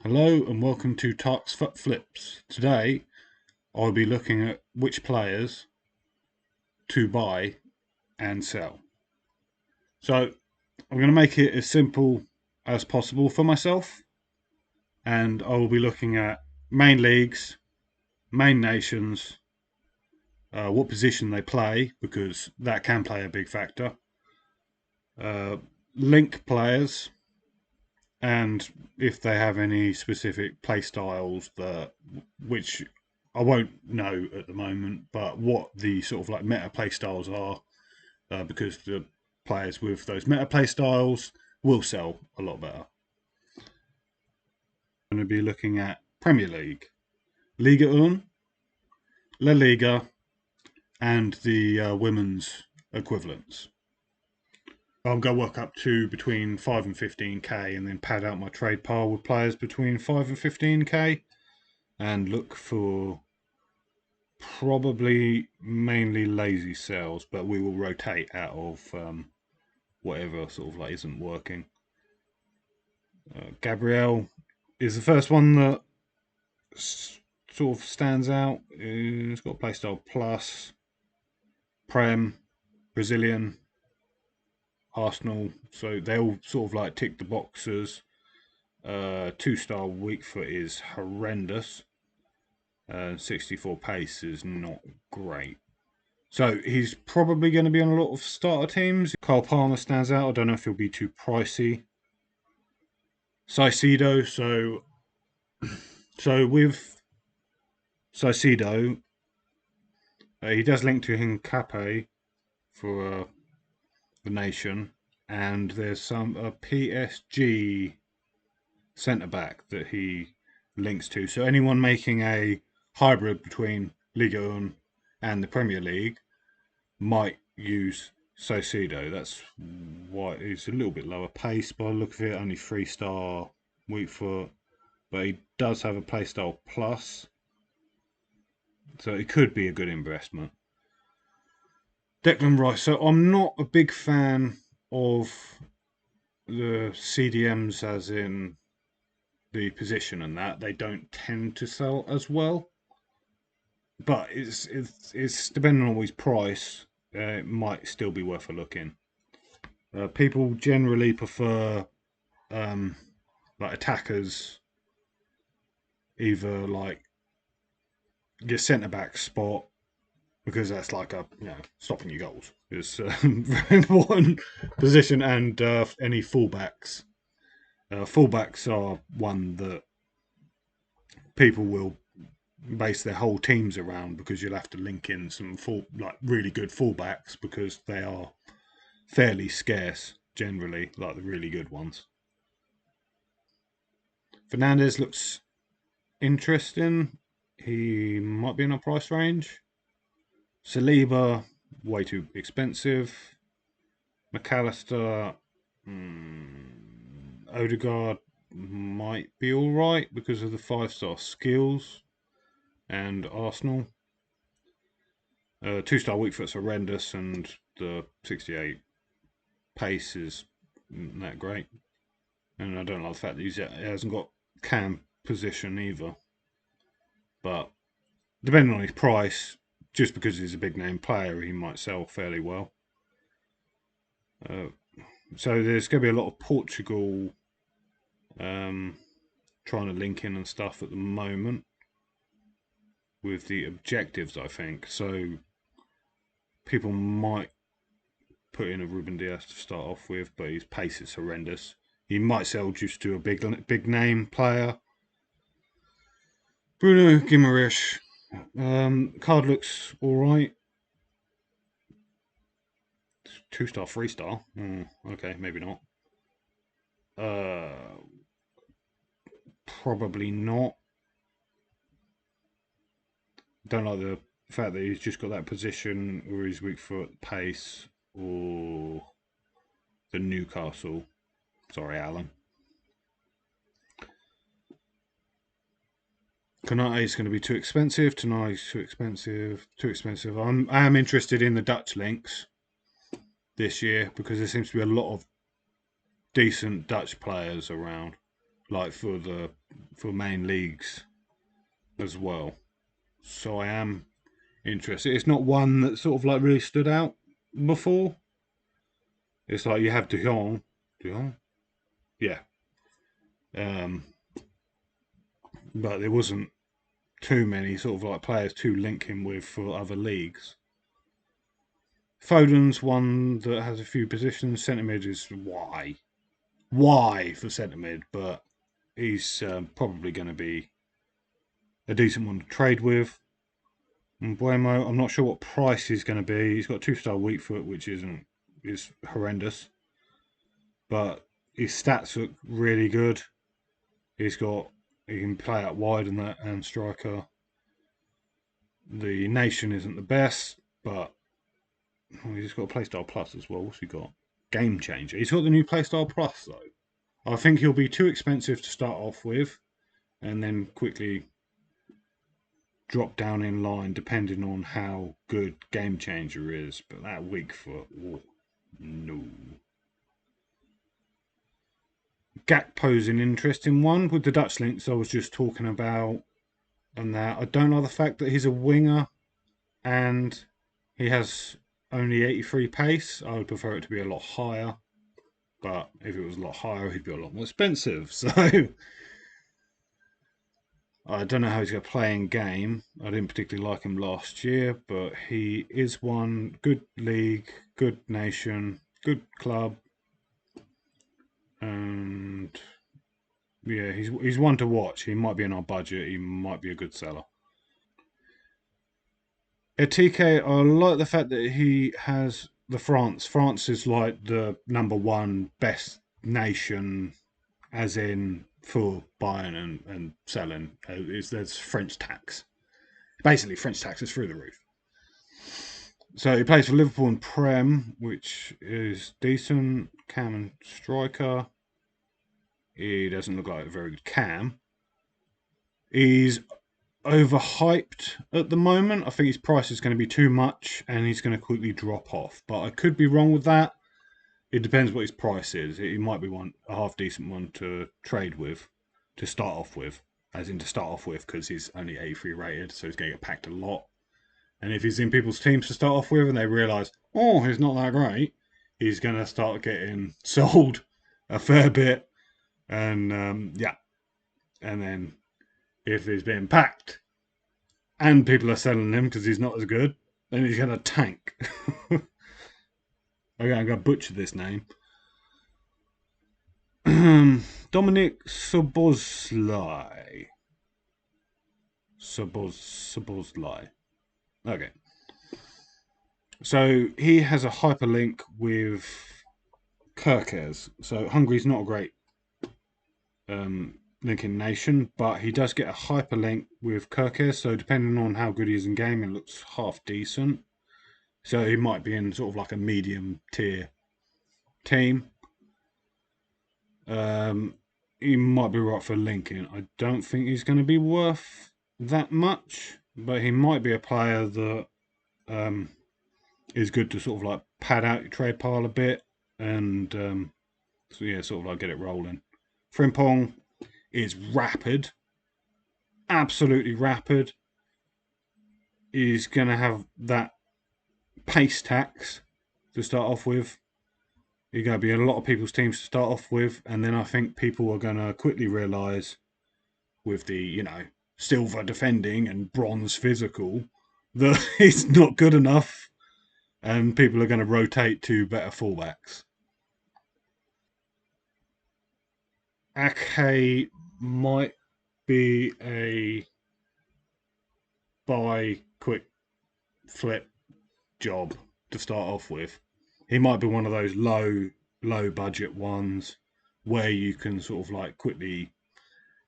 Hello and welcome to Tark's Foot Flips. Today I'll be looking at which players to buy and sell. So I'm going to make it as simple as possible for myself, and I will be looking at main leagues, main nations, what position they play, because that can play a big factor, link players, and if they have any specific play styles which I won't know at the moment, but what the sort of like meta play styles are, because the players with those meta play styles will sell a lot better. I'm going to be looking at Premier League, Liga 1, La Liga, and the women's equivalents. I'll go work up to between 5 and 15k and then pad out my trade pile with players between 5 and 15k and look for probably mainly lazy sells, but we will rotate out of whatever sort of like isn't working. Gabrielle is the first one that sort of stands out. It's got playstyle plus, Prem, Brazilian, Arsenal, so they all sort of like tick the boxes. 2-star weak foot is horrendous. 64 pace is not great. So he's probably going to be on a lot of starter teams. Kyle Palmer stands out. I don't know if he'll be too pricey. Saicedo. So with Saicedo, he does link to Hincape for the nation, and there's some PSG centre back that he links to. So anyone making a hybrid between Liga 1 and the Premier League might use Saicedo. That's why he's a little bit lower pace by the look of it, only 3-star weak foot, but he does have a playstyle plus, so it could be a good investment. Declan Rice. So I'm not a big fan of the CDMs, as in the position and that. They don't tend to sell as well, but it's depending on his price. It might still be worth a look in. People generally prefer like attackers, either like your centre back spot, because that's like stopping your goals is a very important position, and any fullbacks. Fullbacks are one that people will base their whole teams around, because you'll have to link in some really good fullbacks, because they are fairly scarce generally, like the really good ones. Fernandez looks interesting. He might be in a price range. Saliba, way too expensive. McAllister, Odegaard might be all right because of the 5-star skills, and Arsenal. 2-star weak foot's horrendous, and the 68 pace is not that great. And I don't like the fact that he hasn't got cam position either. But depending on his price, just because he's a big name player, he might sell fairly well. So there's going to be a lot of Portugal trying to link in and stuff at the moment with the objectives, I think. So people might put in a Ruben Dias to start off with, but his pace is horrendous. He might sell just to a big name player. Bruno Guimaraes. Card looks all right. 2-star, 3-star. Okay, maybe not. Probably not. Don't like the fact that he's just got that position, or he's weak foot, pace, or the Newcastle. Sorry, Alan. Konate is going to be too expensive. Tonight is too expensive. Too expensive. I am interested in the Dutch links this year, because there seems to be a lot of decent Dutch players around. like for main leagues as well. So I am interested. It's not one that sort of like really stood out before. It's like you have De Jong, yeah, um, but there wasn't too many sort of like players to link him with for other leagues. Foden's one that has a few positions. Centre mid is why for centre mid, but he's probably going to be a decent one to trade with. And Buemo, I'm not sure what price he's going to be. He's got 2-star weak foot, which is horrendous, but his stats look really good. He can play out wide and that and striker. The nation isn't the best, but he's got a playstyle plus as well. What's he got? Game changer. He's got the new playstyle plus though. I think he'll be too expensive to start off with, and then quickly drop down in line depending on how good Game Changer is. But that weak foot, oh, no. Gakpo's an interesting one with the Dutch links I was just talking about, and that I don't know the fact that he's a winger and he has only 83 pace. I would prefer it to be a lot higher, but if it was a lot higher, he'd be a lot more expensive. So I don't know how he's going to play in game. I didn't particularly like him last year, but he is one good league, good nation, good club, and yeah, he's one to watch. He might be in our budget. He might be a good seller. Etike, I like the fact that he has the France. France is like the number one best nation, as in for buying and selling. There's French tax. Basically, French tax is through the roof. So he plays for Liverpool and Prem, which is decent. Cam and striker. He doesn't look like a very good cam. He's overhyped at the moment. I think his price is going to be too much and he's going to quickly drop off. But I could be wrong with that. It depends what his price is. He might be a half decent one to trade with, to start off with. As in to start off with, because he's only 83 rated, so he's going to get packed a lot. And if he's in people's teams to start off with and they realise, oh, he's not that great, he's going to start getting sold a fair bit. And yeah. And then if he's being packed and people are selling him because he's not as good, then he's going to tank. Okay, I'm going to butcher this name. Dominic Sobozlai. Sobozlai. Okay. So he has a hyperlink with Kirkes. So Hungary's not a great linking nation, but he does get a hyperlink with Kirkes. So depending on how good he is in game, it looks half decent. So he might be in sort of like a medium tier team. He might be right for linking. I don't think he's going to be worth that much, but he might be a player that is good to sort of like pad out your trade pile a bit and so yeah, sort of like get it rolling. Frimpong is rapid, absolutely rapid. He's going to have that pace tax to start off with. You're going to be in a lot of people's teams to start off with, and then I think people are going to quickly realise with the, silver defending and bronze physical that it's not good enough, and people are going to rotate to better fullbacks. Ake might be a buy quick flip job to start off with. He might be one of those low budget ones where you can sort of like quickly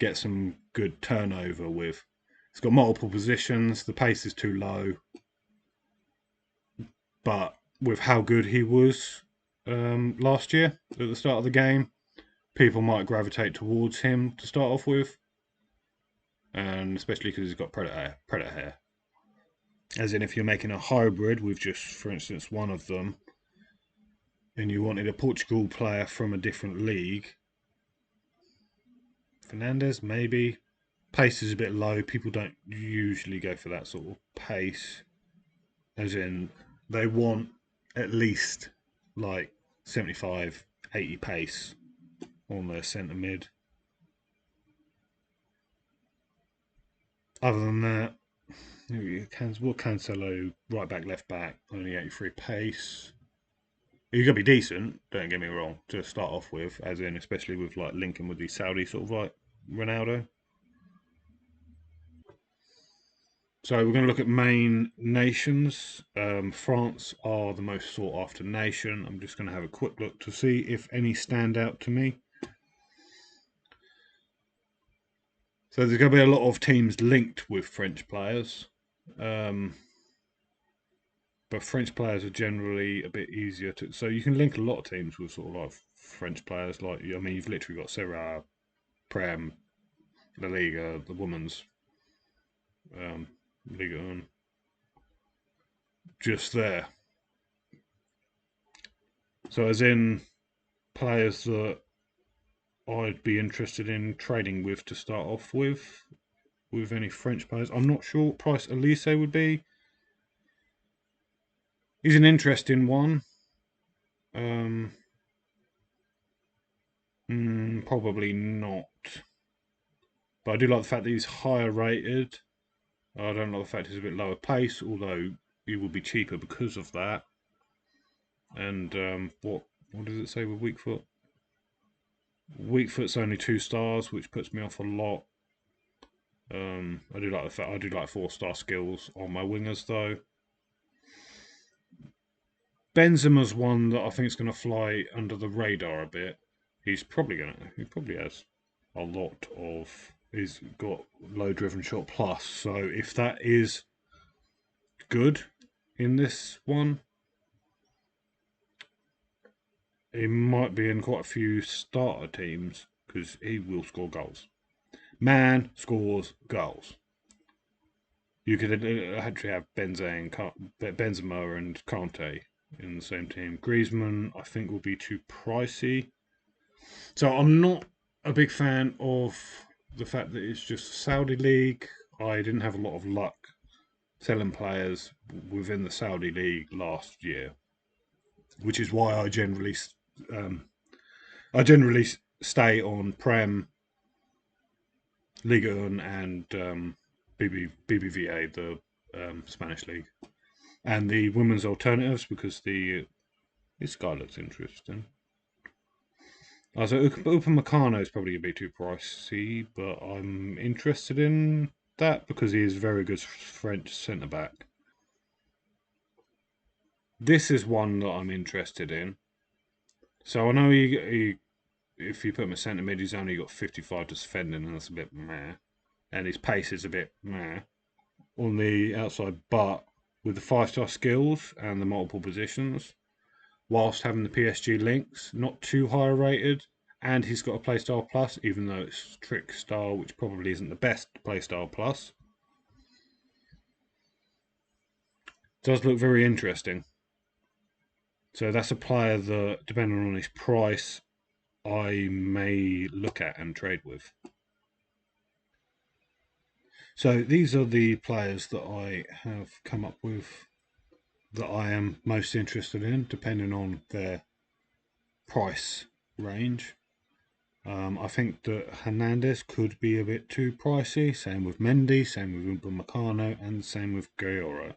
get some good turnover with. It's got multiple positions, the pace is too low, but with how good he was last year at the start of the game, people might gravitate towards him to start off with, and especially because he's got predator hair. As in, if you're making a hybrid with just, for instance, one of them, and you wanted a Portugal player from a different league, Fernandez, maybe. Pace is a bit low. People don't usually go for that sort of pace. As in, they want at least like 75, 80 pace on their centre mid. Other than that, Cancelo, right back, left back, only 83 pace. You're gonna be decent, don't get me wrong, to start off with, as in especially with like linking with the Saudi sort of like Ronaldo. So we're going to look at main nations. France are the most sought after nation. I'm just going to have a quick look to see if any stand out to me. So there's going to be a lot of teams linked with French players. But French players are generally a bit easier to. So you can link a lot of teams with sort of like French players. Like, I mean, you've literally got Serie A, Prem, La Liga, the women's Liga 1, just there. So as in players that I'd be interested in trading with to start off with any French players. I'm not sure what price Elise would be. He's an interesting one. Um, Probably not. But I do like the fact that he's higher rated. I don't like the fact he's a bit lower pace, although he will be cheaper because of that. And what does it say with weak foot? Weak foot's only 2 stars, which puts me off a lot. I do like the fact I do like 4-star skills on my wingers though. Benzema's one that I think is going to fly under the radar a bit. He probably has a lot of. He's got low driven shot plus. So if that is good in this one, he might be in quite a few starter teams because he will score goals. Man scores goals. You could actually have Benzema and Kante in the same team. Griezmann, I think, will be too pricey. So I'm not a big fan of the fact that it's just Saudi League. I didn't have a lot of luck selling players within the Saudi League last year, which is why um, I generally stay on Prem, Liga 1, and BBVA, the Spanish league, and the women's alternatives because this guy looks interesting. So Upamecano is probably going to be too pricey, but I'm interested in that because he is very good French centre back. This is one that I'm interested in. So I know if you put him a centre mid, he's only got 55 to defending, and that's a bit meh. And his pace is a bit meh on the outside, but with the 5-star skills and the multiple positions, whilst having the PSG links, not too high rated, and he's got a playstyle plus, even though it's trick style, which probably isn't the best playstyle plus. Does look very interesting. So that's a player that, depending on his price, I may look at and trade with. So these are the players that I have come up with that I am most interested in, depending on their price range. I think that Hernandez could be a bit too pricey. Same with Mendy, same with Upamecano, and same with Guerrero.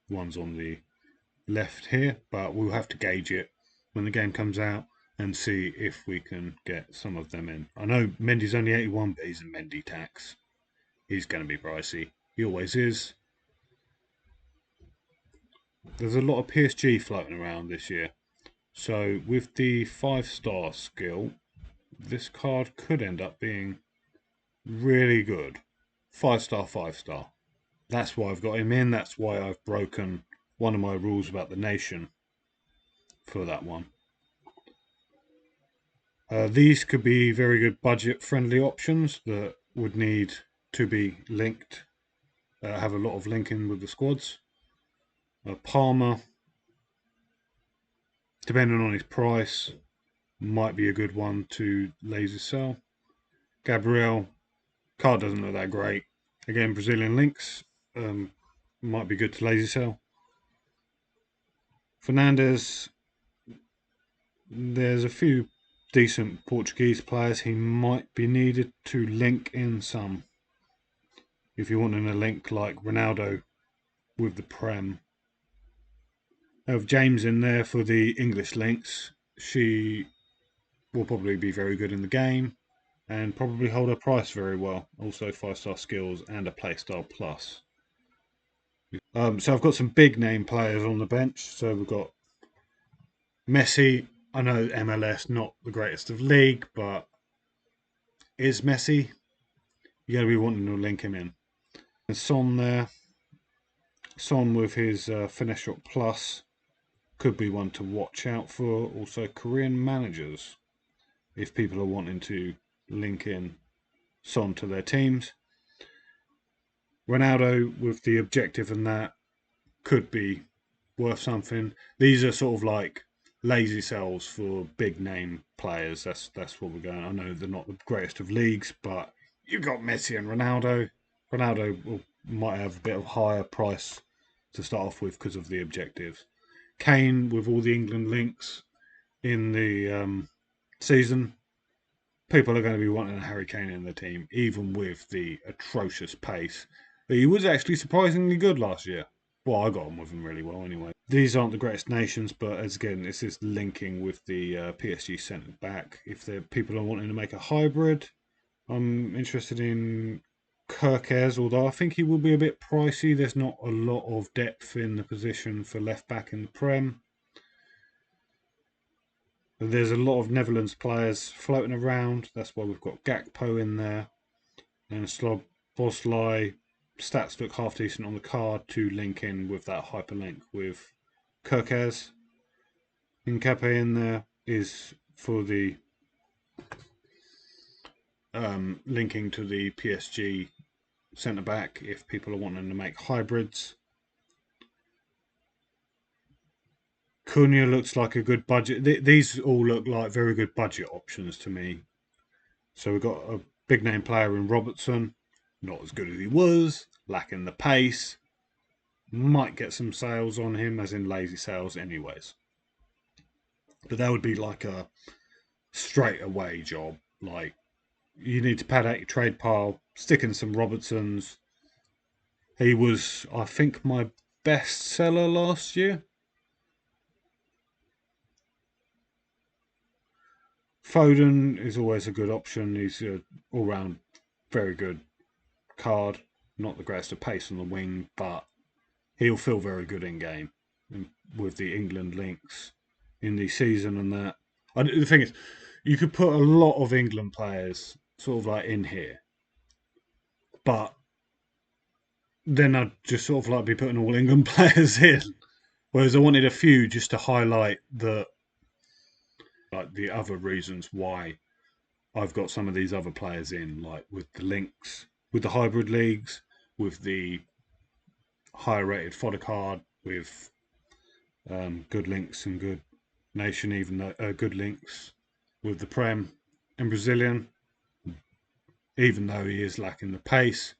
One's on the left here, but we'll have to gauge it when the game comes out and see if we can get some of them in. I know Mendy's only 81, but he's in Mendy tax. He's going to be pricey. He always is. There's a lot of PSG floating around this year. So with the 5-star skill, this card could end up being really good. 5-star, 5-star. That's why I've got him in. That's why I've broken one of my rules about the nation for that one. These could be very good budget-friendly options that would need to be linked, have a lot of linking with the squads. Palmer, depending on his price, might be a good one to laser sell. Gabriel, card doesn't look that great. Again, Brazilian links, might be good to lazy sell. Fernandes, there's a few decent Portuguese players he might be needed to link in some. If you're wanting a link like Ronaldo with the Prem. I have James in there for the English links. She will probably be very good in the game and probably hold her price very well. Also 5-star skills and a playstyle plus. So I've got some big name players on the bench. So we've got Messi. I know MLS not the greatest of league, but is Messi? You got to be wanting to link him in. And Son there. Son with his finesse shot plus could be one to watch out for. Also Korean managers, if people are wanting to link in Son to their teams. Ronaldo with the objective and that could be worth something. These are sort of like lazy sells for big name players. That's what we're going. I know they're not the greatest of leagues, but you've got Messi and Ronaldo. Might have a bit of higher price to start off with because of the objectives. Kane with all the England links in the season. People are going to be wanting a Harry Kane in the team, even with the atrocious pace. He was actually surprisingly good last year. Well, I got on with him really well anyway. These aren't the greatest nations, but as again, this is linking with the PSG centre back. If people are wanting to make a hybrid, I'm interested in Kirkes, although I think he will be a bit pricey. There's not a lot of depth in the position for left back in the Prem. There's a lot of Netherlands players floating around. That's why we've got Gakpo in there. And Boslai, stats look half decent on the card to link in with that hyperlink with Kirkes. Nkape in there is for the linking to the PSG centre back if people are wanting to make hybrids. Cunha looks like a good budget. These all look like very good budget options to me. So we've got a big name player in Robertson, not as good as he was, lacking the pace. Might get some sales on him, as in lazy sales, anyways. But that would be like a straight away job. Like, you need to pad out your trade pile, stick in some Robertsons. He was, I think, my best seller last year. Foden is always a good option. He's an all round very good card. Not the greatest of pace on the wing, but he'll feel very good in game with the England links in the season and that. The thing is, you could put a lot of England players sort of like in here, but then I'd just sort of like be putting all England players in. Whereas I wanted a few just to highlight the other reasons why I've got some of these other players in, like with the links, with the hybrid leagues, with the higher rated fodder card, with good links and good nation, even though good links with the Prem and Brazilian. Even though he is lacking the pace,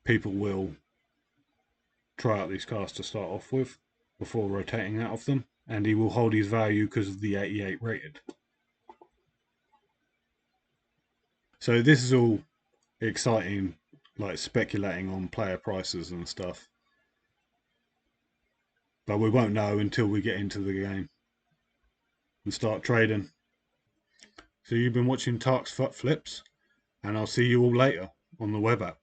people will try out these cards to start off with before rotating out of them, and he will hold his value because of the 88 rated. So this is all exciting, like speculating on player prices and stuff. But we won't know until we get into the game and start trading. So you've been watching Tark's Foot Flips, and I'll see you all later on the web app.